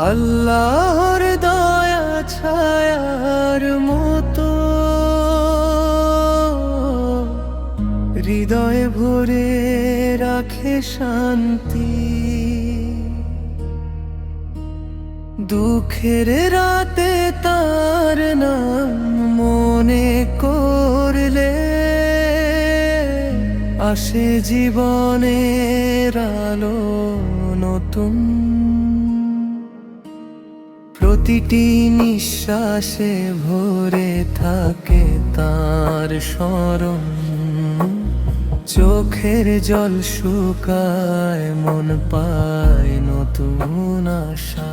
আল্লাহর দয়া ছায়ার মতো হৃদয়ে ভরে রাখে শান্তি। দুঃখের রাতে তার নাম মনে করলে আসে জীবনের আলো নতুন। প্রতিটি নিঃশ্বাসে ভরে থাকে তার স্মরণ। চোখের জল শুকায়, মন পায় নতুন আশা।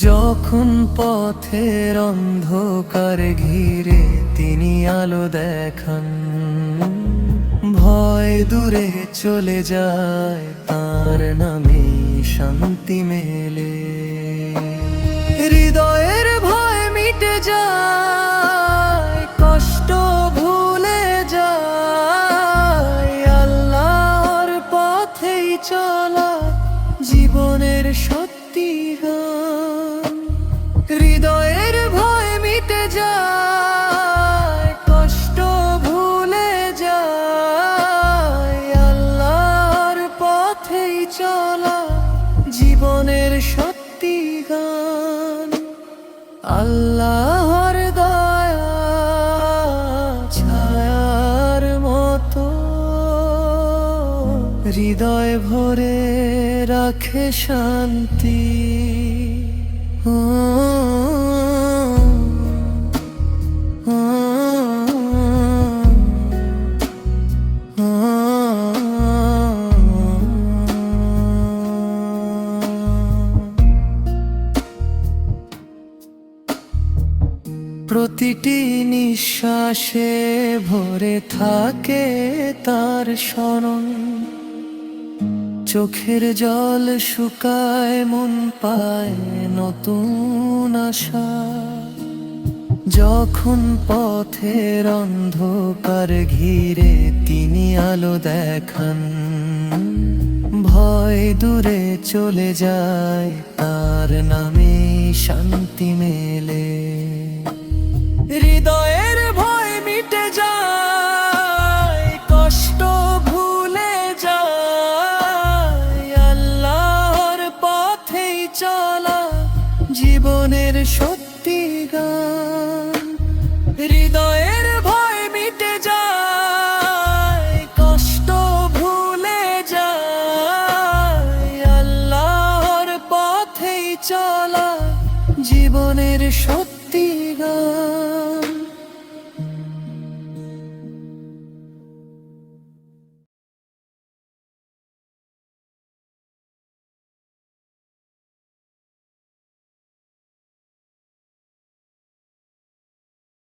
যখন পথের অন্ধকার ঘিরে তিনি আলো দেখান, ভয় দূরে চলে যায়, তার নামে শান্তি মেলে। হৃদয়ের ভয় মিটে যায়, কষ্ট ভুলে যায়, আল্লাহর পথেই চলা জীবনের সত্যি গান। হৃদয়ের ভয় মিটে যায়, কষ্ট ভুলে যায়, আল্লাহর পথেই চলা জীবনের সত্যি গান। আল্লাহর দয়া ছায়ার মতো হৃদয় ভরে রাখে শান্তি। প্রতিটি নিঃশ্বাসে ভরে থাকে তার স্মরণ। চোখের জল শুকায়, মন পায় নতুন আশা। যখন পথের অন্ধকার ঘিরে তিনি আলো দেখান, ভয় দূরে চলে যায়, তার নামে শান্তি মেলে। হৃদয়ের ভয় মিটে যায়, কষ্ট ভুলে যায়, আল্লাহর পথেই চলা জীবনের সত্যি গান। হৃদয়ের ভয় মিটে যায়, কষ্ট ভুলে যায়, আল্লাহর পথেই চলা জীবনের সত্যি গান।